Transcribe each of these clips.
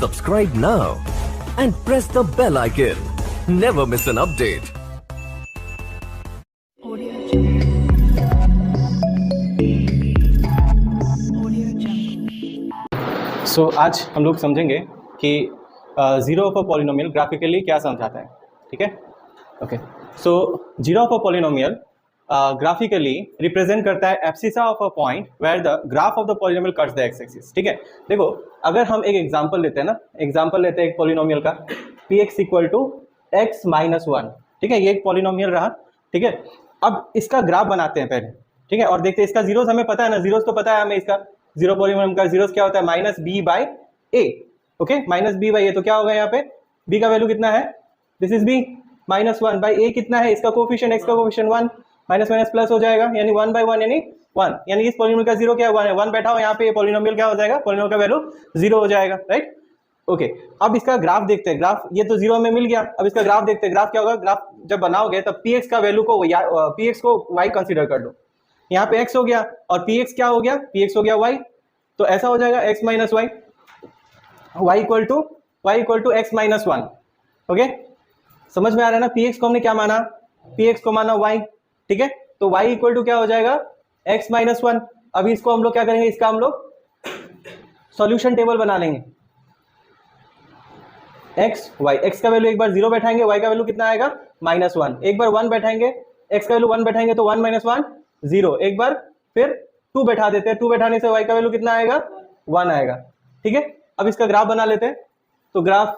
Subscribe now and press the bell icon. Never miss an update. सो आज हम लोग समझेंगे कि zero of a polynomial graphically क्या समझाता है। ठीक है, okay. So zero of a polynomial graphically represent करता है abscissa of a point where the graph of the polynomial cuts the x axis. ठीक है, देखो अगर हम एक एग्जांपल लेते हैं ना, एग्जांपल लेते हैं एक पॉलिनोमियल का px equal to x minus 1। ठीक है, ये एक पॉलिनोमियल रहा। ठीक है, अब इसका ग्राफ बनाते हैं पहले। ठीक है, और देखते हैं इसका जीरोस हमें पता है ना, जीरोस तो पता है हमें, इसका जीरो पॉलिनोमियल का जीरोस क्या होता है, minus B by A. Okay, minus B by A, तो क्या होगा यहाँ पे b का वैल्यू कितना है, this is b minus 1 by a कितना है, इसका कोफिशिएंट x का कोफिशिएंट 1, माइनस माइनस प्लस हो जाएगा, यानी 1 बाई 1 यानी 1, यानी इस पॉलिनोमियल का जीरो क्या है 1 है। 1 बैठा हो यहाँ पे, ये पॉलिनोमियल क्या हो जाएगा, पॉलिनोमियल का वैल्यू 0 हो जाएगा, राइट। ओके, अब इसका ग्राफ देखते हैं। ग्राफ ये तो 0 में मिल गया, अब इसका ग्राफ देखते हैं। ग्राफ क्या होगा, ग्राफ जब बनाओगे तब px का वैल्यू को px को y कंसीडर कर लो। यहाँ पे x हो गया और px क्या हो गया, px हो गया y, तो ऐसा हो जाएगा x minus Y, y equal to x minus 1। Okay, समझ में आ रहा है ना। px को हमने क्या माना, px को माना y। ठीक है, तो y इक्वल टू क्या हो जाएगा, x माइनस 1। अभी इसको हम लोग क्या करेंगे, इसका हम लोग सॉल्यूशन टेबल बना लेंगे। x का वैल्यू एक बार 0 बैठाएंगे, y का वैल्यू कितना आएगा माइनस 1। एक बार 1 बैठाएंगे, x का वैल्यू 1 बैठाएंगे तो 1 माइनस 1 0। एक बार फिर 2 बैठा देते हैं, 2 बैठाने से y का वैल्यू कितना आएगा 1 आएगा। ठीक है, अब इसका ग्राफ बना लेते हैं। तो ग्राफ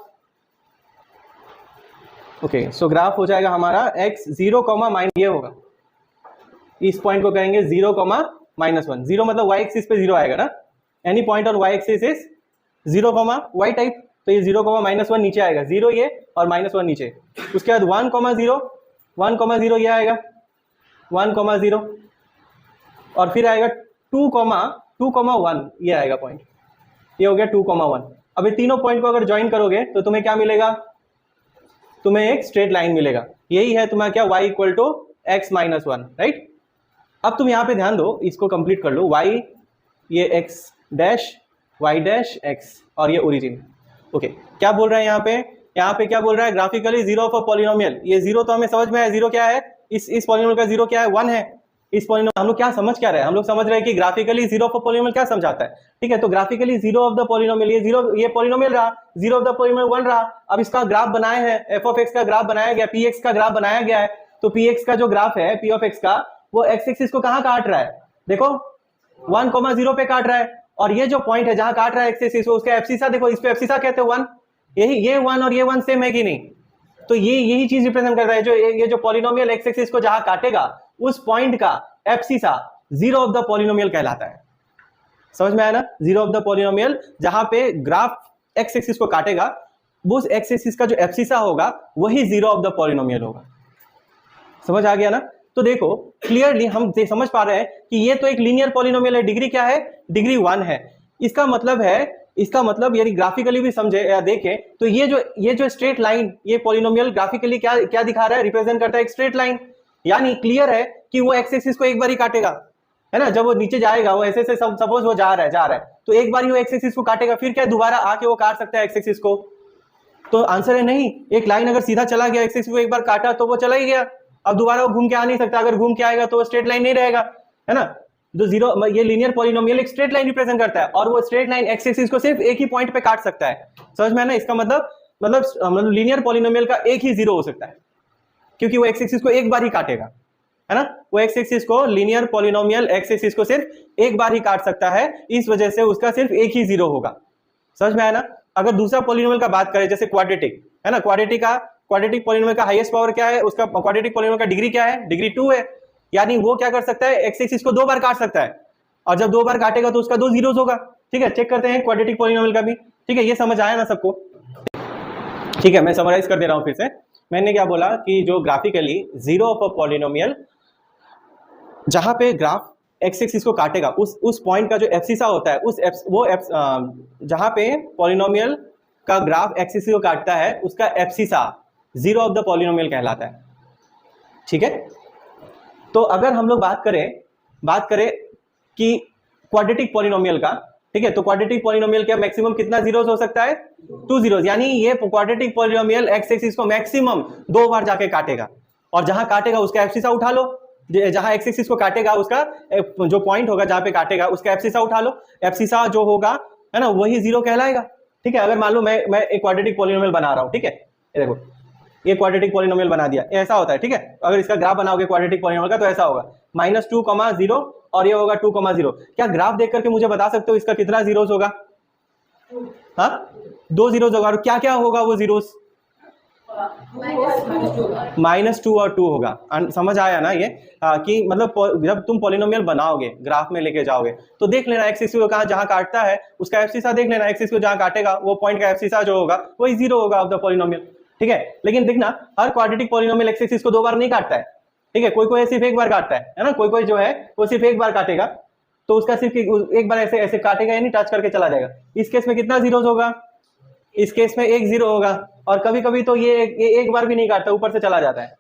ओके, सो ग्राफ हो जाएगा हमारा x 0 माइनस, ये होगा, इस पॉइंट को कहेंगे 0 माइनस 1। 0 मतलब y एक्सिस पे 0 आएगा ना, any point on y axis is 0 y type, तो ये 0 माइनस 1 नीचे आएगा, 0 ये और माइनस 1 नीचे। उसके बाद 1 0 ये आएगा 1 0, और फिर आएगा 2 1 ये आएगा पॉइंट, ये हो गया 2 1। अब ये तीनों पॉइंट को अगर ज्वाइन करोगे तो तुम्हें क्या मिलेगा, तुम्हें एक स्ट्रेट लाइन मिलेगा। यही है तुम्हारा क्या, y equal to x minus 1, right. अब तुम यहाँ पे ध्यान दो, इसको कंप्लीट कर लो, y ये x dash y dash x और ये ओरिजिन। ओके, क्या बोल रहा है यहाँ पे क्या बोल रहा है, graphically zero of a polynomial. ये जीरो तो हमें समझ में है, जीरो क्या है, इस पॉलिनोमियल का जीरो क्या है 1 है। इस पॉलिनोमियल हम लोग क्या समझ क्या रहे हैं, हम लोग समझ रहे हैं कि graphically zero of a polynomial क्या समझाता है। ठीक है, तो graphically zero of the polynomial, ये जीरो, ये पॉलिनोमियल रहा, जीरो ऑफ द पॉलिनोमियल 1 रहा। अब इसका ग्राफ बनाए हैं, एफ ऑफ एक्स का ग्राफ बनाया गया, पी एक्स का ग्राफ बनाया गया है। तो पी एक्स का जो ग्राफ है, पी ऑफ एक्स का, वो एक्स एक्सिस को कहाँ काट रहा है, देखो 1 0 पे काट रहा है। और ये जो पॉइंट है जहां काट रहा है एक्स एक्सिस, उसका एब्सिसा देखो, इस पे एब्सिसा कहते हैं 1। यही ये 1 और ये 1 सेम है कि नहीं, तो ये यही चीज रिप्रेजेंट करता है, जो ये जो पॉलिनोमियल एक्स एक्सिस को जहां काटेगा उस पॉइंट का abscissa zero of the polynomial कहलाता है। समझ में आया ना, जीरो ऑफ द पॉलिनोमियल जहां पे ग्राफ एक्स एक्सिस को काटेगा, उस एक्स एक्सिस का जो एब्सिसा होगा वही जीरो ऑफ द पॉलिनोमियल होगा। समझ आ गया ना। तो देखो क्लियरली हम समझ पा रहे हैं कि ये तो एक लीनियर पॉलिनोमियल है, डिग्री क्या है, डिग्री 1 है। इसका मतलब यदि ग्राफिकली भी समझे या देखें तो ये जो स्ट्रेट लाइन, ये पॉलिनोमियल ग्राफिकली क्या दिखा रहा है, रिप्रेजेंट करता है एक स्ट्रेट लाइन। यानी क्लियर है कि वो एक्स एक्सिस को एक बार ही काटेगा, है ना। जब वो नीचे जाएगा, वो ऐसे सपोज वो जा रहा है तो एक बार ही वो एक्स एक्सिस को काटेगा, फिर क्या दोबारा आके वो काट सकता है एक्स एक्सिस को। तो आंसर है नहीं। एक लाइन अगर सीधा चला गया, एक्स एक्सिस को एक बार काटा तो वो चला ही गया, अब दोबारा वो घूम के आ नहीं सकता। अगर घूम के आएगा तो वो स्ट्रेट लाइन नहीं रहेगा, है ना। जो जीरो, ये लीनियर पॉलिनोमियल एक स्ट्रेट लाइन रिप्रेजेंट करता है, और वो स्ट्रेट लाइन एक्स एक्सिस को सिर्फ एक ही पॉइंट पे काट सकता है। समझ में आना, इसका मतलब लीनियर पॉलिनोमियल का एक ही जीरो हो सकता है, क्योंकि वो एक्स एक्सिस को एक बार ही काटेगा, है ना। वो एक्स एक्सिस को, लीनियर पॉलिनोमियल एक्स एक्सिस को सिर्फ एक बार ही काट सकता है, इस वजह से उसका सिर्फ एक ही जीरो होगा। समझ में आया ना। अगर दूसरा पॉलिनोमियल का बात करें, जैसे क्वाड्रेटिक, है ना, क्वाड्रेटिक पॉलिनोमियल का हाईएस्ट पावर क्या है, उसका क्वाड्रेटिक पॉलिनोमियल का डिग्री क्या है, डिग्री 2 है। यानी वो क्या कर सकता है, एक्स एक्सिस को 2 बार काट सकता है, और जब 2 बार काटेगा तो उसका 2 जीरोस होगा। ठीक है, चेक करते हैं क्वाड्रेटिक पॉलिनोमियल का भी। ठीक है, ये समझ आया ना सबको। ठीक है, मैं समराइज कर दे रहा हूं फिर से। मैंने क्या बोला कि जो graphically zero of a polynomial, जहां पे ग्राफ एक्स एक्सिस को काटेगा, उस पॉइंट का जो एब्सिसा होता है, जहां पे पॉलिनोमियल का ग्राफ एक्स एक्सिस को काटता है, उसका abscissa zero of the polynomial कहलाता है। ठीक है, तो अगर हम लोग बात करें कि क्वाड्रेटिक पॉलिनोमियल का, ठीक है, तो क्वाड्रेटिक पॉलिनोमियल का मैक्सिमम कितना जीरोस हो सकता है? 2 जीरोस, यानी ये क्वाड्रेटिक पॉलिनोमियल एक्स एक्सिस को मैक्सिमम 2 बार जाके काटेगा, और जहां काटेगा उसका एब्सिसा उठा लो, जहां एक्स एक्सिस को काटेगा उसका जो पॉइंट होगा जहां पे काटेगा उसका एब्सिसा उठा लो, एब्सिसा जो होगा है ना वही जीरो कहलाएगा। ठीक है, अगर मान लो मैं एक क्वाड्रेटिक पॉलिनोमियल बना रहा हूं, ठीक है, ये देखो ये क्वाड्रेटिक पॉलिनोमियल बना दिया, ऐसा होता है। ठीक है, अगर इसका ग्राफ बनाओगे क्वाड्रेटिक पॉलिनोमियल का तो ऐसा होगा -2, 0 और ये होगा 2, 0। क्या ग्राफ देख करके मुझे बता सकते हो इसका कितना जीरोस होगा? हाँ, 2 जीरोस होगा। और क्या क्या होगा वो जीरोस? -2 और 2 होगा। समझ आया ना ये? कि मतलब जब तुम पॉलिनोमियल बनाओगे ग्राफ में लेके जाओगे तो देख लेना एक्स एक्सिस को कहाँ जहां काटता है उसका एब्सिसा देख लेना, एक्स एक्सिस को जहां काटेगा वो पॉइंट का एब्सिसा जो होगा वही जीरो होगा ऑफ द पॉलिनोमियल। ठीक है, लेकिन देखना हर क्वाड्रेटिक पॉलिनोमियल एक्स एक्सिस को 2 बार नहीं काटता है। ठीक है, कोई कोई सिर्फ एक बार काटता है ना, कोई कोई जो है वो सिर्फ एक बार काटेगा, तो उसका सिर्फ एक बार ऐसे ऐसे काटेगा यानी टच करके चला जाएगा। इस केस में कितना जीरोस होगा? इस केस में 1 जीरो होगा, और कभी कभी तो ये एक बार भी नहीं काटता, ऊपर से चला जाता है।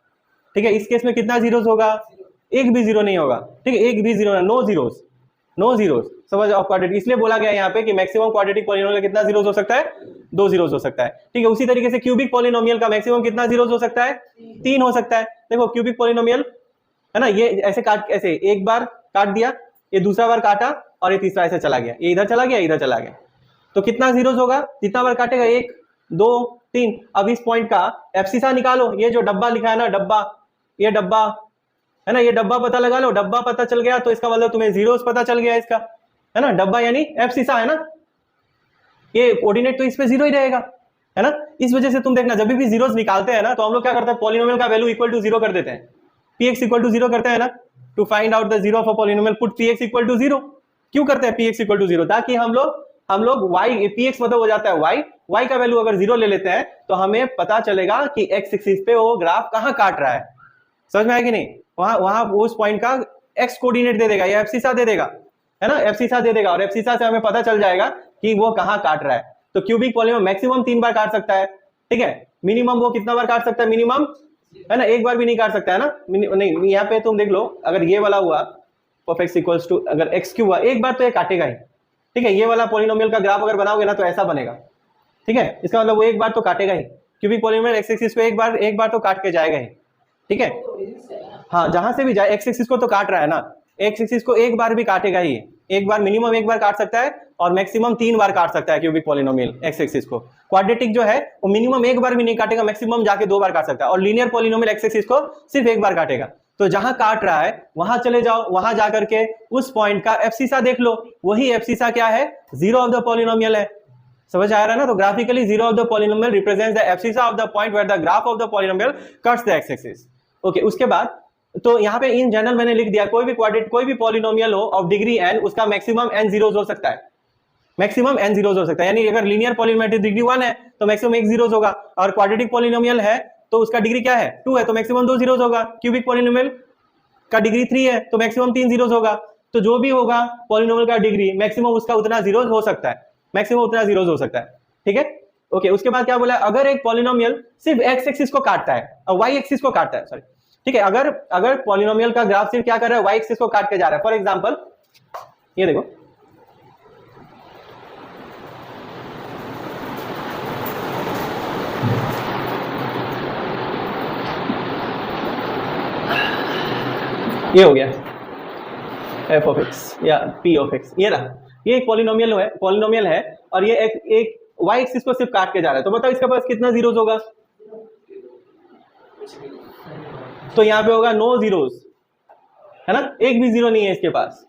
ठीक है, इस केस में कितना जीरोस होगा? एक भी जीरो नहीं होगा। ठीक है, एक भी zero, no zeros, no zeros. समझ ऑफ क्वाड्रेटिक, इसलिए बोला गया यहाँ पे कि मैक्सिमम क्वाड्रेटिक पॉलिनोमियल का कितना जीरोस हो सकता है? 2 जीरोस हो सकता है। ठीक है, उसी तरीके से क्यूबिक पॉलिनोमियल का मैक्सिमम कितना जीरोस हो सकता है? 3 हो सकता है। देखो क्यूबिक पॉलिनोमियल है ना, ये ऐसे काट, ऐसे एक बार काट दिया, ये दूसरा बार काटा, और ये तीसरा ऐसे चला गया, ये इधर चला गया, इधर चला गया, तो कितना जीरोस होगा? जितना बार काटेगा 1, 2, 3। अब इस पॉइंट का एब्सिसा निकालो, ये जो डब्बा लिखा है ना, डब्बा, ये डब्बा है ना, ये डब्बा पता लगा लो। डब्बा पता चल गया तो इसका मतलब तुम्हें जीरोस पता चल गया इसका, है ना। डब्बा यानी एब्सिसा है ना, ये कोऑर्डिनेट तो इस पे जीरो ही रहेगा, है ना। इस वजह से तुम देखना जब भी जीरोस निकालते हैं ना तो हम लोग क्या करते हैं, पॉलिनोमियल का वैल्यू इक्वल टू 0 कर देते हैं, px इक्वल टू 0 करते हैं ना। To find out the zero of a polynomial put px equal to 0। क्यों करते हैं px इक्वल टू 0? ताकि हम लोग y, px मतलब हो जाता है y का वैल्यू अगर 0 ले लेते हैं तो हमें पता चलेगा कि x एक्सिस पे वो ग्राफ कहां काट रहा है। समझ में आया कि नहीं? वहां उस पॉइंट का x कोऑर्डिनेट दे देगा या एब्सिसा दे देगा, है ना, एब्सिसा दे देगा, और एब्सिसा से हमें पता चल जाएगा कि वो कहां काट रहा है। तो क्यूबिक पॉलिनोमियल मैक्सिमम 3 बार काट सकता है। ठीक है, मिनिमम वो कितना बार काट सकता है? मिनिमम, है ना, एक बार भी नहीं काट सकता है ना। नहीं, यहाँ पे तुम देख लो, अगर ये वाला हुआ x इक्वल्स टू, अगर x3 हुआ, एक बार तो ये काटेगा ही। ठीक है, ये वाला पॉलिनोमियल का ग्राफ अगर बनाओगे ना तो ऐसा बनेगा। ठीक है, इसका मतलब वो एक बार तो काटेगा ही, क्यूबिक पॉलिनोमियल एक्स एक्सिस पे एक बार तो काट के जाएगा ही। ठीक है, हाँ, जहां से भी जाए एक्स एक्सिस को तो काट रहा है ना, एक्स एक्सिस को एक बार भी काटेगा ही, एक बार, मिनिमम एक बार काट सकता है, और मैक्सिमम 3 बार काट सकता है क्यूबिक पॉलिनोमियल एक्स एक्सिस को। क्वाड्रेटिक जो है वो मिनिमम एक बार भी नहीं काटेगा, मैक्सिमम जाके 2 बार काट सकता है, और लीनियर पॉलिनोमियल एक्स एक्सिस को सिर्फ एक बार काटेगा। तो जहां काट रहा है वहां चले जाओ, वहां जाकर के उस पॉइंट का एब्सिसा देख लो, वही एब्सिसा क्या है? जीरो ऑफ द पॉलिनोमियल है। समझ आ रहा है ना? तो graphically zero of the polynomial represents the abscissa of the point where the graph of the polynomial cuts the x axis. Okay, उसके बाद तो यहाँ पे इन जनरल मैंने लिख दिया, कोई भी क्वाड्रेटिक, कोई भी पॉलिनोमियल हो ऑफ डिग्री n, उसका मैक्सिमम n जीरोस हो सकता है, मैक्सिमम n जीरोस हो सकता है। यानी अगर लीनियर पॉलिनोमियल डिग्री 1 है तो मैक्सिमम 1 जीरोस होगा, और क्वाड्रेटिक पॉलिनोमियल है तो उसका डिग्री क्या है? 2 है, तो मैक्सिमम 2 जीरोस होगा। क्यूबिक पॉलिनोमियल का डिग्री 3 है तो मैक्सिमम 3 जीरोस होगा। तो जो भी होगा पॉलिनोमियल का डिग्री, मैक्सिमम उसका उतना जीरोस हो सकता है, मैक्सिमम उतना जीरोस हो सकता है। ठीक है, ओके। उसके बाद क्या बोला? अगर एक पॉलिनोमियल सिर्फ एक्स एक्सिस को काटता है और वाई एक्सिस को काटता है, सॉरी, ठीक है, अगर पॉलिनोमियल का ग्राफ सिर्फ क्या कर रहा है? वाई एक्सिस को काट के जा रहा है। फॉर एग्जांपल ये देखो, ये हो गया f ऑफ x या p ऑफ x, ये रहा, ये एक पॉलिनोमियल है और ये एक y एक्सिस को सिर्फ काट के जा रहा है। तो बताओ इसके पास कितना जीरोस होगा? तो यहाँ पे होगा नो जीरोस, है ना, एक भी जीरो नहीं है इसके पास,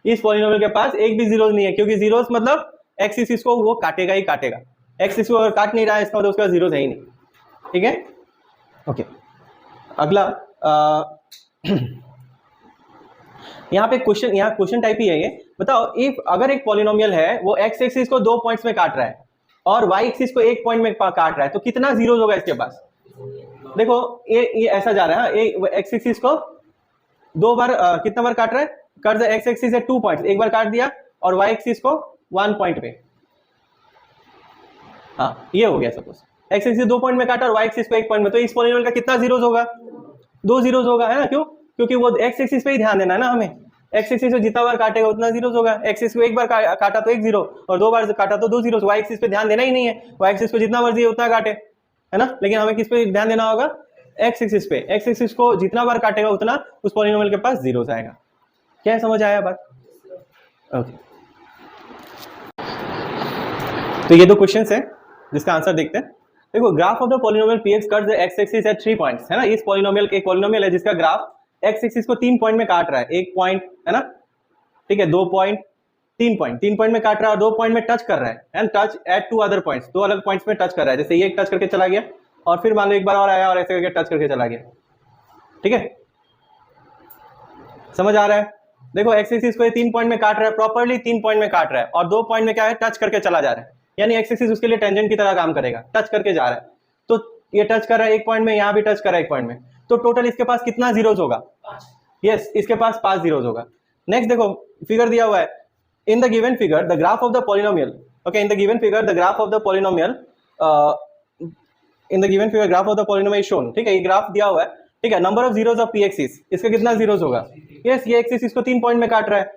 इस पॉलिनोमियल के पास एक भी जीरोस नहीं है, क्योंकि जीरोस मतलब एक्स एक्सिस को वो काटेगा ही काटेगा। एक्स एक्सिस को अगर काट नहीं रहा है इसका मतलब उसका जीरोस है ही नहीं। ठीक है, ओके। अगला यहाँ पे क्वेश्चन टाइप ही है ये। बताओ इफ अगर एक पॉलिनोमियल है वो एक्स एक्सिस को 2 पॉइंट्स में काट रहा है और वाई एक्सिस को 1 पॉइंट में काट रहा है, तो कितना जीरोस होगा इसके पास? देखो ये ऐसा जा रहा है, एक्स एक्सिस को 2 बार कितना बार काट रहा है? कर द एक्स एक्सिस है 2 पॉइंट्स, एक बार काट दिया, और वाई एक्सिस को 1 पॉइंट पे। हाँ, ये हो गया। सपोज एक्स एक्सिस 2 पॉइंट में काटा और वाई एक्सिस को 1 पॉइंट में, तो इस पॉलिनोमियल का कितना जीरोस होगा? 2 जीरोस होगा, है ना। क्यों? क्योंकि वो एक्स एक्सिस पे ही ध्यान देना है ना हमें, एक्स एक्सिस पे जितना बार काटेगा उतना जीरोस होगा। एक्स एक्सिस को एक बार काटा तो एक जीरो, और दो बार काटा तो दो जीरोस। वाई एक्सिस पे ध्यान देना ही नहीं है, वाई एक्सिस पे जितना मर्जी उतना काटे, है ना। लेकिन हमें किस पे ध्यान देना होगा? एक्स एक्सिस पे। एक्स एक्सिस को जितना बार काटेगा उतना उस पॉलिनोमियल के पास जीरोस आएगा। क्या समझ आया बात? ओके, तो ये दो क्वेश्चंस है जिसका आंसर देखते हैं। देखो, graph of the polynomial px cuts the x axis eight 3 points, है ना। इस पॉलिनोमियल एक पॉलिनोमियल है जिसका ग्राफ x एक्सिस को 3 पॉइंट में काट रहा है। एक पॉइंट, है ना, ठीक है, 2 पॉइंट, 3 पॉइंट, 3 पॉइंट में काट रहा है और 2 पॉइंट में टच कर रहा है, and touch eight 2 other points, 2 अलग पॉइंट्स में टच कर रहा है। जैसे ये टच करके चला गया और फिर मान लो एक बार और आया और ऐसे करके टच करके चला गया, ठीक है। समझ आ रहा है? देखो, x एक्सिस को 3 पॉइंट में काट रहा है, प्रॉपर्ली 3 पॉइंट में काट रहा है, और 2 पॉइंट में क्या है, टच करके चला जा रहा है। यानी x एक्सिस उसके लिए टेंजेंट की तरह काम करेगा, टच करके जा रहा है। तो ये टच कर रहा है एक पॉइंट में, यहाँ भी टच कर रहा है एक पॉइंट में, तो टोटल इसके पास कितना जीरोस होगा? यस, इसके पास 5 जीरोस होगा। नेक्स्ट देखो, फिगर दिया हुआ है, in the given figure the graph of the polynomial, okay, in the given figure the graph of the polynomial, in the given figure graph of the polynomial is shown, ठीक है, ये graph दिया हुआ है, ठीक है। Number of zeros of p axis, इसका कितना जीरोस होगा? यस, ये एक्सिस इसको 3 पॉइंट में काट रहा है,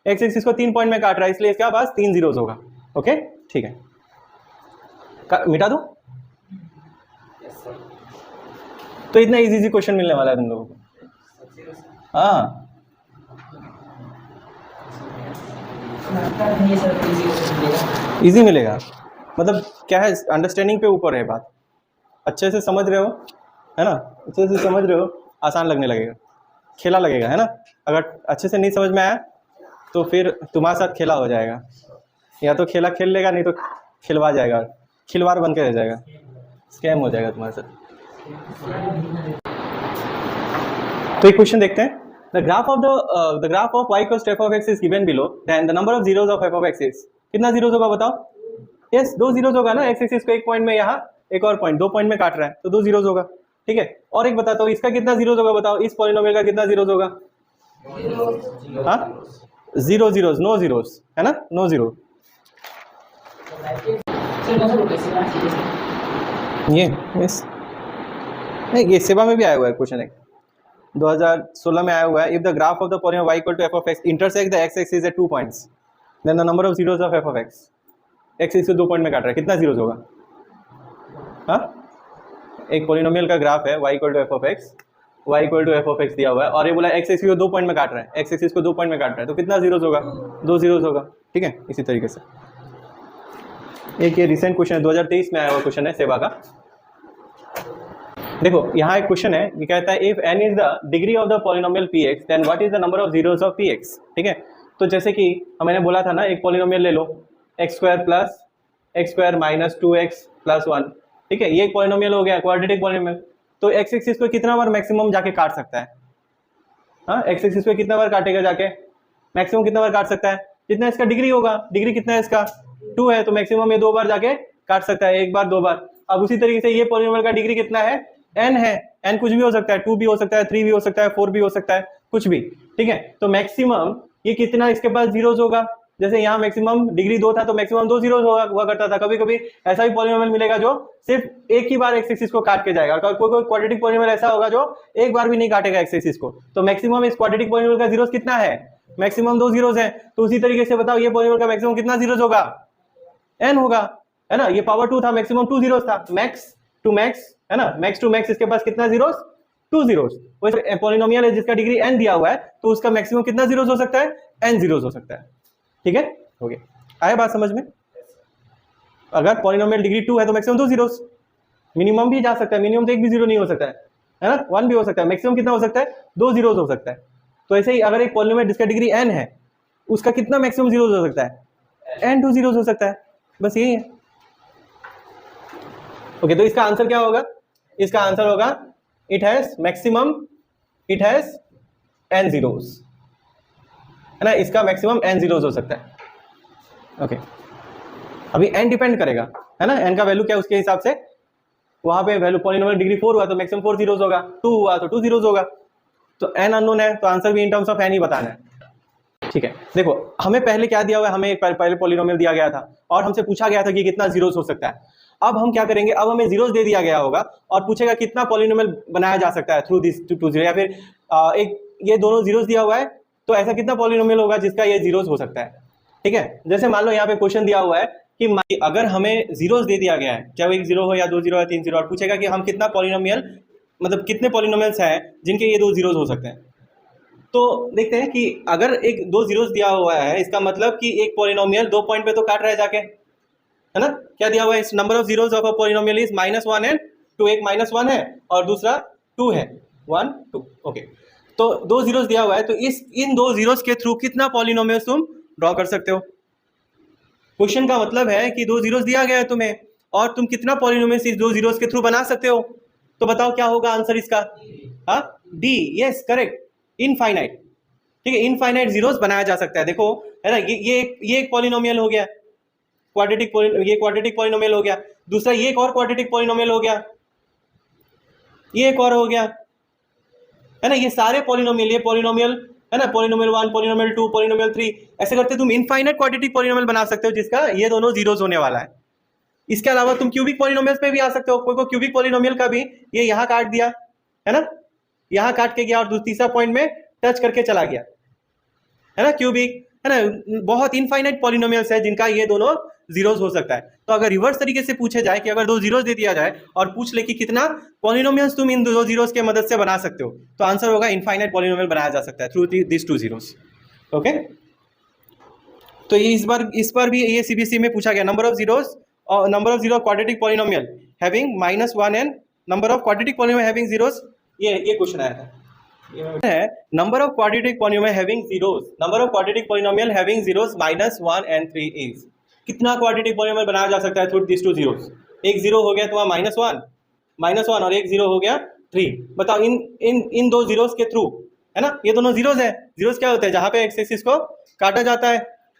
एक्स एक्सिस को 3 पॉइंट में काट रहा है, इसलिए इसके पास 3 जीरोस होगा। ओके, ठीक है, मिटा दूं? तो इतना इजी क्वेश्चन मिलने वाला है तुम लोगों को। हाँ, इजी मिलेगा, मतलब क्या है, अंडरस्टैंडिंग पे ऊपर है बात। अच्छे से समझ रहे हो, है ना, अच्छे से समझ रहे हो, आसान लगने लगेगा, खेला लगेगा, है ना। अगर अच्छे से नहीं समझ में आया तो फिर तुम्हारे साथ खेला हो जाएगा, या तो खेला खेल लेगा, नहीं तो खिलवा जाएगा, खिलवाड़ बन के रह जाएगा, स्कैम हो जाएगा तुम्हारे साथ। तो एक क्वेश्चन देखते हैं। The graph of y equals to f of x is given below. Then the number of zeros of f of x is, कितना जीरोस होगा बताओ? यस, 2 जीरोस होगा ना। x एक्सिस को एक पॉइंट में, यहाँ एक और पॉइंट, 2 पॉइंट में काट रहा है, तो 2 जीरोस होगा, ठीक है। और एक बताता हूँ, इसका कितना जीरोस होगा बताओ? इस पॉलिनोमियल का कितना जीरोस होगा? हाँ, 0 जीरोस, नो जीरोस, है ना, नो जीरो। ये यस, नहीं, ये सेवा में भी आया हुआ है क्वेश्चन, एक 2016 में आया हुआ है। If the graph of the polynomial y equal to f of x intersect the x axis at 2 points, then the number of zeros of f of x, x axis 2 point में काट रहा है, कितना जीरोस होगा? हाँ, एक polynomial का graph है y equal to f of x, y equal to f of x दिया हुआ है, और ये बोला x एक्सिस को 2 पॉइंट में काट रहा है, x एक्सिस को 2 पॉइंट में काट रहा है, तो कितना जीरोस होगा? 2 जीरोस होगा, ठीक है। इसी तरीके से एक ये रिसेंट क्वेश्चन है, 2023 में आया हुआ क्वेश्चन है सेवा का। देखो, यहाँ एक क्वेश्चन है, ये कहता है if n is the degree of the polynomial px then what is the number of zeros of px, ठीक है। तो जैसे कि मैंने बोला था ना, एक पॉलिनोमियल ले लो, x square plus x square minus 2x plus 1, ठीक है, ये एक पॉलिनोमियल हो गया, क्वाड्रेटिक पॉलिनोमियल। तो x एक्सिस को कितना बार मैक्सिमम जाके काट सकता है? हाँ, x एक्सिस पे कितना बार काटेगा जाके? मैक्सिमम कितना बार काट सकता है? जितना इसका डिग्री होगा। डिग्री कितना है इसका? 2 है, तो मैक्सिमम ये 2 बार जाके काट सकता है, एक बार 2 बार। अब उसी तरीके से ये पॉलिनोमियल का डिग्री कितना है? n है, n कुछ भी हो सकता है, 2 भी हो सकता है, 3 भी हो सकता है, 4 भी हो सकता है, कुछ भी, ठीक है। तो मैक्सिमम ये कितना इसके पास जीरोस होगा? जैसे यहाँ मैक्सिमम डिग्री 2 था, तो मैक्सिमम 2 जीरोस हुआ करता था। कभी कभी ऐसा भी पॉलिनोमियल मिलेगा जो सिर्फ एक ही बार एक्स एक्सिस को काट के जाएगा, और कोई क्वाड्रेटिक पॉलिनोमियल ऐसा होगा जो एक बार भी नहीं काटेगा एक्स एक्सिस को। तो मैक्सिमम इस क्वाड्रेटिक पॉलिनोमियल का जीरोस कितना है? मैक्सिमम 2 जीरोस है। तो उसी तरीके से बताओ, ये पॉलिनोमियल का मैक्सिमम कितना जीरोस होगा? n होगा, है ना। ये पावर 2 था, मैक्सिमम 2 जीरोस था, मैक्स टू मैक्स, है ना, मैक्स टू मैक्स इसके पास कितना जीरोस? 2 जीरोस। वैसे पॉलिनोमियल है जिसका डिग्री n दिया हुआ है, तो उसका मैक्सिमम कितना जीरोस हो सकता है? n जीरोस हो सकता है, ठीक है। हो गया, आया बात समझ में? अगर पॉलिनोमियल डिग्री 2 है तो मैक्सिमम 2 जीरोस, मिनिमम भी जा सकता है, मिनिमम तो एक भी जीरो नहीं हो सकता है ना, 1 भी हो सकता है, मैक्सिमम कितना हो सकता है? 2 जीरोस हो सकता है। तो ऐसे ही अगर एक पॉलिनोमियल जिसका डिग्री n है, उसका कितना मैक्सिमम जीरोस हो सकता है? n 2 जीरोस हो सकता है, बस यही है। ओके, तो इसका आंसर क्या होगा? इसका आंसर होगा it has maximum, it has n zeros, है ना, इसका मैक्सिमम n जीरोस हो सकता है। ओके, अभी n डिपेंड करेगा, है ना, n का वैल्यू क्या है उसके हिसाब से, वहां पे वैल्यू पॉलिनोमियल डिग्री 4 हुआ तो मैक्सिमम 4 जीरोस होगा, 2 हुआ तो 2 जीरोस होगा। तो n अननोन है, तो आंसर भी इन टर्म्स ऑफ n ही बताना है, ठीक है। देखो, हमें पहले क्या दिया हुआ है, हमें एक पहले पॉलिनोमियल दिया गया था और हमसे पूछा गया था कि कितना जीरोस हो सकता है। अब हम क्या करेंगे, अब हमें जीरोस दे दिया गया होगा और पूछेगा कितना पॉलिनोमियल बनाया जा सकता है थ्रू दिस टू जीरो, या फिर एक ये दोनों जीरोस दिया हुआ है, तो ऐसा कितना पॉलिनोमियल होगा जिसका ये जीरोस हो सकता है? ठीक है, जैसे मान लो यहाँ पे क्वेश्चन दिया हुआ है कि अगर हमें जीरोस दे दिया गया है, चाहे वो 1 जीरो हो या 2 जीरो या 3 जीरो, और पूछेगा कि हम कितना पॉलिनोमियल मतलब कितने पॉलिनोमियल्स हैं जिनके ये 2 जीरोस हो सकते हैं। तो देखते हैं कि अगर एक 2 जीरोस दिया हुआ है, इसका मतलब कि एक पॉलिनोमियल 2 पॉइंट पे तो काट रहा है जाके, है ना? क्या दिया हुआ है? इस number of zeros of a polynomial is -1 and 2, एक -1 है और दूसरा 2 है, 1 2। ओके, तो 2 जीरोस दिया हुआ है, तो इन 2 जीरोस के थ्रू कितना पॉलिनोमियल तुम ड्रॉ कर सकते हो? क्वेश्चन का मतलब है कि 2 जीरोस दिया गया है तुम्हें और तुम कितना पॉलिनोमियल इस 2 जीरोस के थ्रू बना सकते हो? तो बताओ क्या होगा आंसर इसका? हाँ, डी, यस करेक्ट, इनफाइनाइट। ठीक है, इनफाइनाइट जीरोस बनाया जा सकता है। देखो है ना, ये एक पॉलिनोमियल हो गया, ये क्वाड्रेटिक पॉलिनोमियल हो गया, दूसरा ये एक और क्वाड्रेटिक पॉलिनोमियल हो गया, ये एक और हो गया, है ना? ये सारे पॉलिनोमियल, ये पॉलिनोमियल है ना, पॉलिनोमियल 1, पॉलिनोमियल 2, पॉलिनोमियल 3, ऐसे करते तुम इनफाइनाइट क्वाड्रेटिक पॉलिनोमियल बना सकते हो जिसका ये दोनों जीरोस होने वाला है। इसके अलावा तुम क्यूबिक पॉलिनोमियल्स पे भी आ सकते हो। कोई को क्यूबिक पॉलिनोमियल का भी ये यहाँ काट दिया, है ना, यहाँ काट के गया और तीसरा पॉइंट में टच करके चला गया, है ना, क्यूबिक, है ना। बहुत इनफाइनाइट पॉलिनोमियल्स है जिनका ये दोनों जीरोस हो सकता है। तो अगर रिवर्स तरीके से पूछे जाए कि अगर 2 जीरोस दे दिया जाए और पूछ ले कि कितना पॉलिनोमियल्स तुम इन 2 जीरोस के मदद से बना सकते हो, तो आंसर होगा इनफाइनाइट पॉलिनोमियल बनाया जा सकता है थ्रू दिस 2 जीरोस। ओके, तो ये इस बार भी ये सीबीएसई में पूछा गया, नंबर ऑफ जीरोस और number of zero quadratic polynomial having -1 and number of quadratic polynomial having zeros, ये क्वेश्चन आया था। है number of quadratic polynomial having zeros, number of quadratic polynomial having zeros -1 and 3 is, कितना quadratic polynomial बनाया जा सकता है थ्रू दिस 2 जीरोस? एक जीरो हो गया तो -1 और एक जीरो हो गया 3। बताओ इन 2 जीरोस के थ्रू, है ना, ये दोनों जीरोस है। जीरोस क्या होते हैं? जहां पे एक्स एक्सिस को काटा जाता है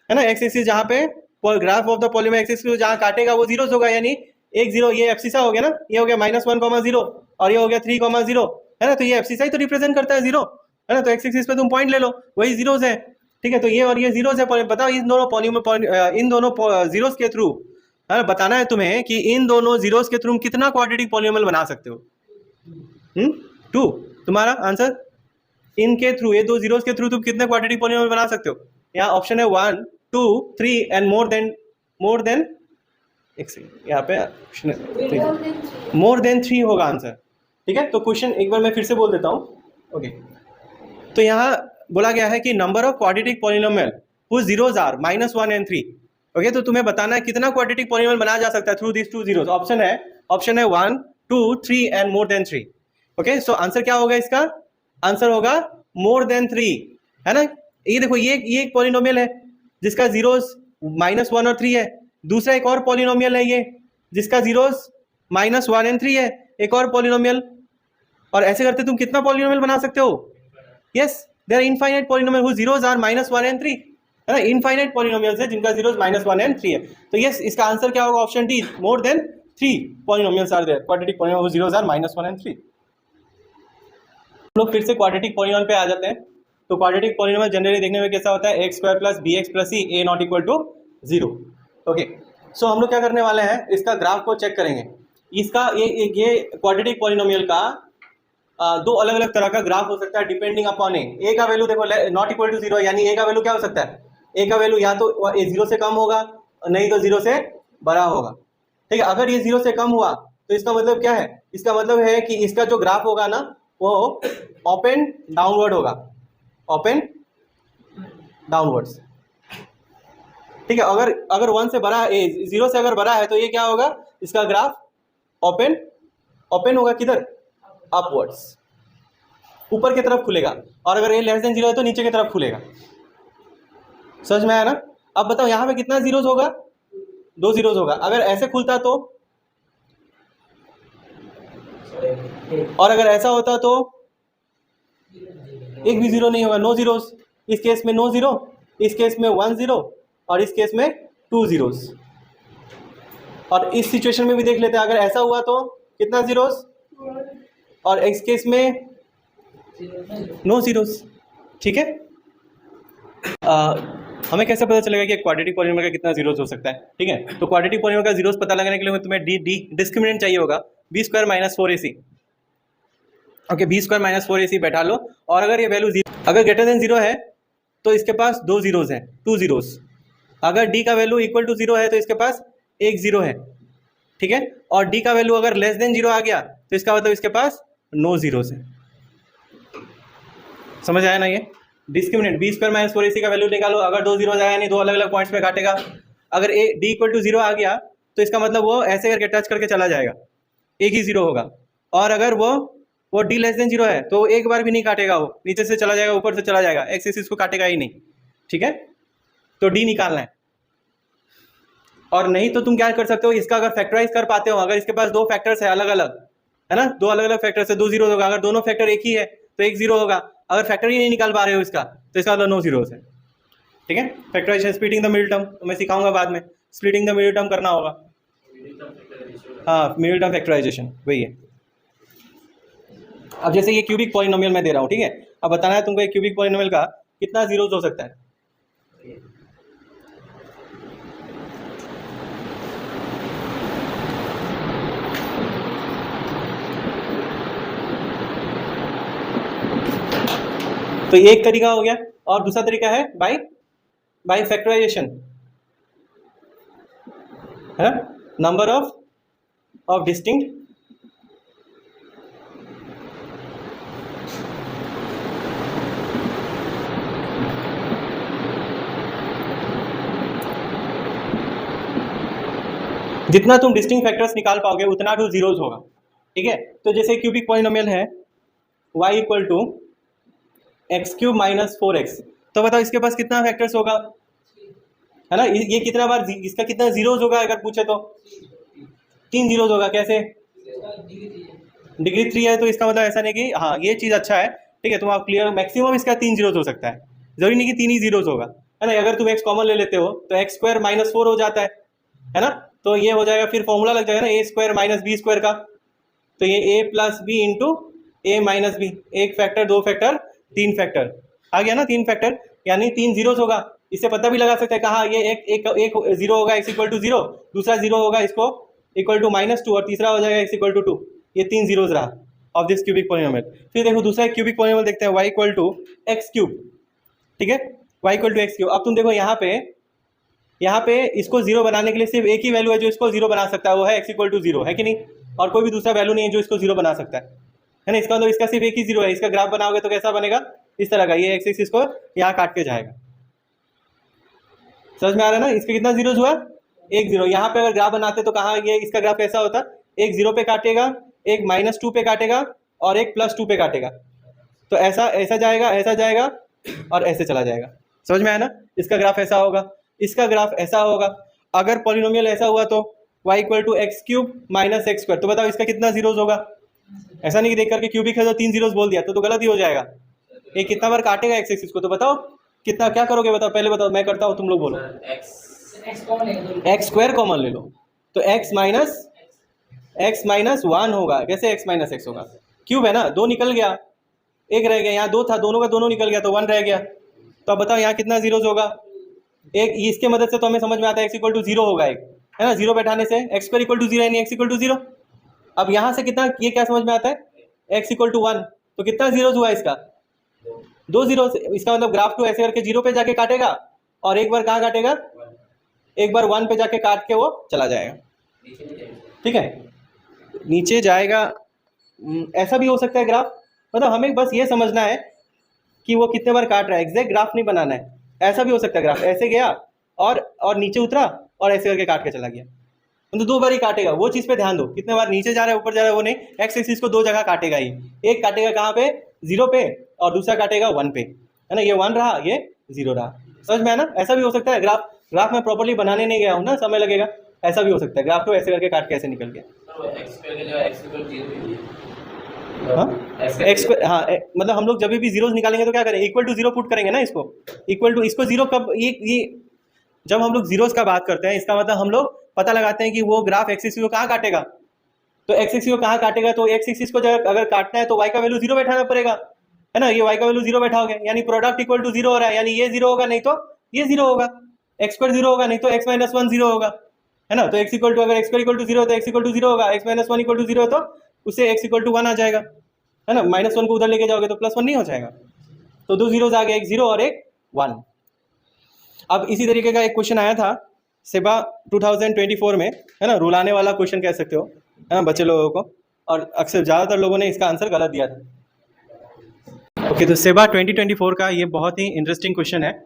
ना, एक्स एक्सिस जहां पे graph of the polynomial axis को जहां काटेगा वो जीरोस होगा, यानी एक जीरो, ये एब्सिसा हो गया ना, ये हो गया -1,0 और ये हो गया 3,0, है ना, तो ये एब्सिसा ही तो रिप्रेजेंट करता है जीरो, है ना, तो एक्स एक्सिस पे तुम पॉइंट ले लो, वही जीरोस है। ठीक है, तो ये और ये जीरोस है। बताओ इन दोनों जीरोस के थ्रू बताना है तुम्हें कि इन दोनों जीरोस के थ्रू कितना क्वाड्रेटिक पॉलिनोमियल बना सकते हो? 2। तुम्हारा आंसर इनके थ्रू, ये 2 जीरोस के थ्रू तुम कितने क्वाड्रेटिक पॉलिनोमियल बना सकते हो? यहाँ ऑप्शन है 1 2 3 एंड मोर देन यहाँ पे मोर देन 3 होगा आंसर। ठीक है, तो क्वेश्चन एक बार मैं फिर से बोल देता हूँ। ओके, तो यहाँ बोला गया है कि number of quadratic polynomial whose zeros are -1 and 3। Okay, तो तुम्हें बताना है कितना क्वाड्रेटिक पॉलिनोमियल बनाया जा सकता है थ्रू दिस 2 जीरोस। ऑप्शन है 1 2 3 and more than 3। Okay, so answer क्या होगा इसका? आंसर होगा मोर देन 3, है ना। ये देखो, ये एक पॉलिनोमियल है जिसका जीरोस -1 और 3 है, दूसरा एक और पॉलिनोमियल है ये जिसका जीरोस -1 एंड 3 है, एक और पॉलिनोमियल, और ऐसे करते तुम कितना पॉलिनोमियल बना सकते हो? Yes, there are infinite polynomial whose zeros are -1 and 3, है ना, इनफाइनाइट पॉलिनोमियल्स है जिनका जीरोस -1 एंड 3 है। तो यस, इसका आंसर क्या होगा? Option D, more than 3 polynomials are there, quadratic polynomial whose zeros are -1 and 3। हम लोग फिर से क्वाड्रेटिक पॉलिनोमियल पे आ जाते हैं। तो क्वाड्रेटिक पॉलिनोमियल जनरली देखने में कैसा होता है? x² + bx + c a ≠ 0। Okay, सो हम लोग क्या करने वाले हैं, इसका ग्राफ को चेक करेंगे। इसका ये क्वाड्रेटिक पॉलिनोमियल का 2 अलग अलग तरह का ग्राफ हो सकता है डिपेंडिंग अपॉन ए का वैल्यू देखो ≠ 0, यानी ए का वैल्यू क्या हो सकता है? ए का वैल्यू या तो 0 से कम होगा, नहीं तो 0 से बड़ा होगा। ठीक है, अगर ये 0 से कम हुआ तो इसका मतलब क्या है? इसका मतलब है कि इसका जो ग्राफ होगा ना वो ओपन डाउनवर्ड होगा, ओपन डाउनवर्ड्स। ठीक है, अगर 1 से बड़ा है, 0 से अगर बड़ा है तो ये क्या होगा? इसका ग्राफ ओपन होगा, किधर? अपवर्ड्स, ऊपर की तरफ खुलेगा, और अगर ये लेस देन 0 है तो नीचे की तरफ खुलेगा। समझ में आया ना? अब बताओ यहाँ पे कितना जीरोस होगा? 2 जीरोस होगा। अगर ऐसे खुलता तो, और अगर ऐसा होता तो एक भी जीरो नहीं होगा, नो जीरोस। इस केस में नो जीरो, इस केस में 1 जीरो, और इस केस में 2 जीरोस। और इस सिचुएशन में भी देख लेते हैं, अगर ऐसा हुआ तो कितना जीरोस, और इस केस में नो जीरोस। ठीक है, हमें कैसे पता चलेगा कि क्वाड्रेटिक पॉलिनोमियल का कितना जीरोस हो सकता है? ठीक है, तो क्वाड्रेटिक पॉलिनोमियल का जीरोस पता लगाने के लिए तुम्हें डिस्क्रिमिनेंट चाहिए होगा, b² - 4ac। Okay, b² - 4ac बैठा लो, और अगर ये वैल्यू अगर ग्रेटर देन 0 है तो इसके पास 2 जीरोज हैं, 2 जीरोज। अगर डी का वैल्यू इक्वल टू 0 है तो इसके पास 1 जीरो है, ठीक है। और डी का वैल्यू अगर लेस देन 0 आ गया तो इसका मतलब इसके पास 9 जीरोज है। समझ आया ना ये? Discriminant B square minus 4ac का वैल्यू निकालो, अगर 2 जीरो आया, नहीं 2 अलग अलग पॉइंट्स पे काटेगा। अगर ए डी इक्वल टू 0 आ गया तो इसका मतलब वो ऐसे करके टच करके चला जाएगा, एक ही जीरो होगा। और अगर वो डी लेस देन 0 है तो एक बार भी नहीं काटेगा, वो नीचे से चला जाएगा, ऊपर से चला जाएगा, एक्स एक्सिस को काटेगा ही नहीं, ठीक है। तो डी निकालना है। और नहीं तो तुम क्या कर सकते हो, इसका अगर फैक्टराइज कर पाते हो, अगर इसके पास 2 फैक्टर्स है अलग अलग, है ना, 2 अलग अलग फैक्टर्स है, 2 जीरो होगा। अगर दोनों फैक्टर एक ही है तो 1 जीरो होगा। अगर फैक्टर ही नहीं निकाल पा रहे हो इसका तो इसका मतलब 9 जीरोस है, ठीक है। Factorization, splitting the middle term तो मैं सिखाऊंगा बाद में, स्प्लिटिंग द मिडिल टर्म करना होगा। हाँ, मिडिल टर्म फैक्टराइजेशन वही है। अब जैसे ये क्यूबिक पॉलिनोमियल मैं दे रहा हूँ, ठीक है। अब बताना है तुमको एक क्यूबिक पॉलिनोमियल का कितना जीरोस हो सकता है। तो ये एक तरीका हो गया, और दूसरा तरीका है बाय फैक्टराइजेशन, है ना, नंबर ऑफ डिस्टिंक्ट जितना तुम डिस्टिंक्ट फैक्टर्स निकाल पाओगे उतना टू जीरोस होगा, ठीक है। तो जैसे क्यूबिक पॉलिनोमियल है y equal to x cube minus 4x, तो बताओ इसके पास कितना फैक्टर्स होगा, है ना। ये कितना बार इसका कितना जीरोस होगा अगर पूछे तो 3 जीरोस होगा। कैसे? डिग्री 3 है तो इसका मतलब ऐसा नहीं कि, हाँ ये चीज़ अच्छा है, ठीक है, तुम आप क्लियर, मैक्सिमम इसका 3 जीरोस हो सकता है, जरूरी नहीं कि 3 ही जीरोस होगा, है ना। अगर तुम x कॉमन ले लेते हो तो x स्क्वायर माइनस 4 हो जाता है ना। तो ये हो जाएगा, फिर फॉर्मूला लग जाएगा ना a square minus b square का, तो ये a plus b into a minus b, एक फैक्टर, 2 फैक्टर, 3 फैक्टर आ गया ना, 3 फैक्टर यानी 3 जीरोस होगा। इससे पता भी लगा सकते हैं कहाँ ये एक जीरो होगा x इक्वल टू 0, दूसरा जीरो होगा इसको इक्वल टू -2, और तीसरा हो जाएगा x इक्वल टू 2। ये 3 जीरोस रहा ऑफ दिस क्यूबिक पॉलिनोमियल। फिर देखो दूसरा एक क्यूबिक पॉलिनोमियल देखते हैं, y equal to x cube, ठीक है, y equal to x cube. अब तुम देखो यहाँ पे इसको 0 बनाने के लिए सिर्फ एक ही वैल्यू है जो इसको 0 बना सकता है, वो है x इक्वल टू 0, है कि नहीं। और कोई भी दूसरा वैल्यू नहीं है जो इसको 0 बना सकता है ना। इसका मतलब इसका सिर्फ एक ही 0 है। इसका ग्राफ बनाओगे तो कैसा बनेगा, इस तरह का, ये एक्स एक्सिस को यहाँ काट के जाएगा। समझ में आ रहा है ना, इसके कितना जीरोस हुआ, 1 जीरो। यहाँ पे अगर ग्राफ बनाते तो कहाँ ये इसका ग्राफ कैसा होता, एक 0 पे काटेगा, एक -2 पे काटेगा और एक +2 पे काटेगा। तो ऐसा जाएगा, ऐसा जाएगा और ऐसे चला जाएगा। समझ में आया ना, इसका ग्राफ ऐसा होगा, इसका ग्राफ ऐसा होगा। अगर पॉलिनोमियल ऐसा हुआ तो y equal to x cube minus x square, तो बताओ इसका कितना जीरोस होगा। ऐसा नहीं कि देख करके क्यूबिक है तो 3 जीरोस बोल दिया तो गलत ही हो जाएगा। ये कितना बार काटेगा एक्स एक्सिस को, तो बताओ कितना, क्या करोगे बताओ, पहले बताओ, मैं करता हूँ तुम लोग बोलो। एक्स स्क्वायर कॉमन ले लो तो x माइनस 1 होगा। कैसे x माइनस एक्स होगा, क्यूब है ना, 2 निकल गया, 1 रह गया, यहाँ 2 था, दोनों का दोनों निकल गया तो 1 रह गया। तो अब बताओ यहाँ कितना जीरोस होगा, एक, इसके मदद से तो हमें समझ में आता है x इक्वल टू 0 होगा, एक है ना, 0 बैठाने से एक्स स्क्वायर इक्वल टू 0 यानी x इक्वल टू 0। अब यहाँ से कितना, ये क्या समझ में आता है, x इक्वल टू 1, तो कितना जीरोस हुआ इसका, 2 जीरो। इसका मतलब ग्राफ को ऐसे करके 0 पे जाके काटेगा और एक बार कहाँ काटेगा, एक बार 1 पे जाके काट के वो चला जाएगा, ठीक है, नीचे जाएगा। ऐसा भी हो सकता है ग्राफ, मतलब हमें बस ये समझना है कि वो कितने बार काट रहा है, एग्जैक्ट ग्राफ नहीं बनाना है। ऐसा भी हो सकता है ग्राफ ऐसे गया और नीचे उतरा और ऐसे करके काट के चला गया, तो 2 बार ही काटेगा। वो चीज़ पे ध्यान दो, कितने बार नीचे जा रहा है ऊपर जा रहा है वो नहीं, एक्स एक्सिस को 2 जगह काटेगा ही, एक काटेगा कहाँ पे, 0 पे, और दूसरा काटेगा 1 पे, है ना। ये 1 रहा, ये 0 रहा। समझ में है ना, ऐसा भी हो सकता है। ग्राफ में प्रॉपर्ली बनाने नहीं गया हूँ ना, समय लगेगा। ऐसा भी हो सकता है, ग्राफ को ऐसे करके काट के ऐसे निकल गया। एक्स, हाँ, मतलब हम लोग जब भी जीरोस निकालेंगे तो क्या करें, इक्वल टू 0 पुट करेंगे ना, इसको इक्वल टू, इसको 0 कब, ये जब हम लोग जीरोस का बात करते हैं इसका मतलब हम लोग पता लगाते हैं कि वो ग्राफ एक्स एक्सिस को कहाँ काटेगा। तो एक्स एक्सिस को कहाँ काटेगा, तो एक्स एक्सिस को जब अगर काटना है तो y का वैल्यू 0 बैठाना पड़ेगा, है ना। ये y का वैल्यू 0 बैठाओगे यानी प्रोडक्ट इक्वल टू 0 हो रहा है, यानी ये 0 होगा नहीं तो ये 0 होगा, एक्स स्क्वायर 0 होगा नहीं तो x माइनस 1 0 होगा, है ना। तो x इक्वल टू, अगर x स्क्वायर इक्वल टू 0 हो तो x इक्वल टू 0 होगा, x माइनस 1 इक्वल टू 0 हो तो उससे x इक्वल टू 1 आ जाएगा, है ना। -1 को उधर लेके जाओगे तो +1 नहीं हो जाएगा। तो 2 जीरोस आ गए, एक 0 और एक 1। अब इसी तरीके का एक क्वेश्चन आया था सेबा 2024 में, है ना, रुलाने वाला क्वेश्चन कह सकते हो, है ना, बच्चे लोगों को, और अक्सर ज़्यादातर लोगों ने इसका आंसर गलत दिया था। ओके, तो सेबा 2024 का ये बहुत ही इंटरेस्टिंग क्वेश्चन है।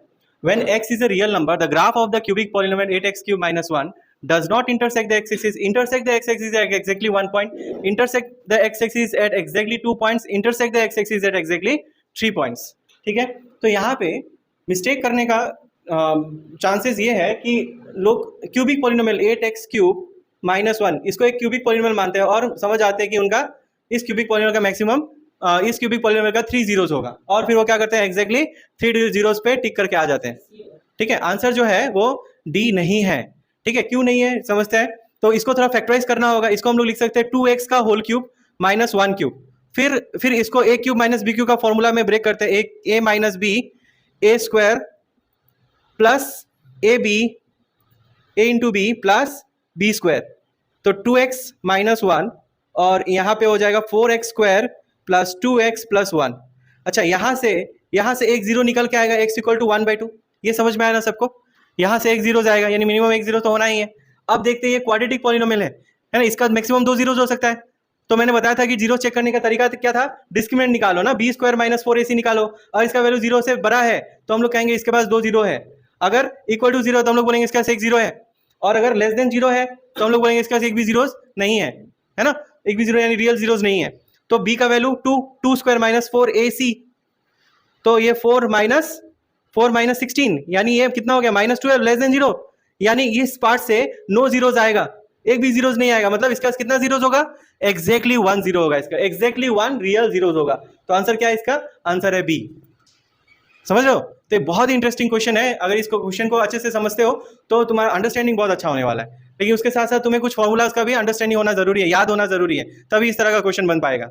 When x is a real number, the graph of the cubic polynomial 8x cube minus 1 does not intersect the x-axis. Intersect the x-axis at exactly 1 point. Intersect the x-axis at exactly 2 points. Intersect the x-axis at exactly 3 points. ठीक है, तो यहाँ पे mistake करने का chances ये है कि लोग cubic polynomial 8x cube minus 1 इसको एक क्यूबिक पॉलिनोमियल मानते हैं और समझ आते हैं कि उनका इस क्यूबिक पॉलिनोमियल का मैक्सिमम इस क्यूबिक पॉलिनोमियल का 3 जीरोस होगा, और फिर वो क्या करते हैं एग्जैक्टली 3 जीरोस पे टिक करके आ जाते हैं। ठीक है, आंसर जो है वो डी नहीं है। ठीक है, क्यों नहीं है समझते हैं। तो इसको थोड़ा फैक्टराइज करना होगा। इसको हम लोग लिख सकते हैं 2x का होल क्यूब माइनस 1 क्यूब, फिर इसको a cube minus b cube का फॉर्मूला में ब्रेक करते हैं, a minus b a square plus a b a into b plus b square, तो 2x माइनस 1 और यहाँ पे हो जाएगा 4x square plus 2x plus 1। अच्छा, यहाँ से एक जीरो निकल के आएगा, x इक्वल टू 1/2। ये समझ में आया ना सबको, यहाँ से एक जीरो जाएगा, यानी मिनिमम एक जीरो तो होना ही है। अब देखते हैं ये क्वाड्रेटिक पॉलिनोमियल है ना, इसका मैक्सिमम 2 जीरोस हो सकता है। तो मैंने बताया था कि जीरो चेक करने का तरीका क्या था, डिस्क्रिमिनेंट निकालो ना, बी स्क्वायर माइनस 4ac निकालो, और इसका वैल्यू जीरो से बड़ा है तो हम लोग कहेंगे इसके पास 2 जीरो है। अगर इक्वल टू जीरो तो हम लोग बोलेंगे इसके पास 1 जीरो है, और अगर लेस देन जीरो है तो हम लोग बोलेंगे इसके पास एक भी जीरो नहीं है, है ना, एक भी जीरो यानी रियल जीरोस नहीं है। तो b का वैल्यू 2 स्क्वायर माइनस 4ac, तो ये 4 माइनस 16, यानी ये कितना हो गया -12 लेस देन जीरो, यानी इस पार्ट से नो जीरोस आएगा, एक भी जीरोस नहीं आएगा, मतलब इसका कितना जीरोस होगा, एग्जैक्टली 1 जीरो होगा, इसका एग्जैक्टली 1 रियल जीरोस होगा। तो आंसर क्या है इसका, आंसर है बी। समझ रहे हो, तो बहुत ही इंटरेस्टिंग क्वेश्चन है। अगर इसको क्वेश्चन को अच्छे से समझते हो तो तुम्हारा अंडरस्टैंडिंग बहुत अच्छा होने वाला है, लेकिन उसके साथ साथ तुम्हें कुछ फॉर्मूलाज का भी अंडरस्टैंडिंग होना जरूरी है, याद होना जरूरी है, तभी इस तरह का क्वेश्चन बन पाएगा।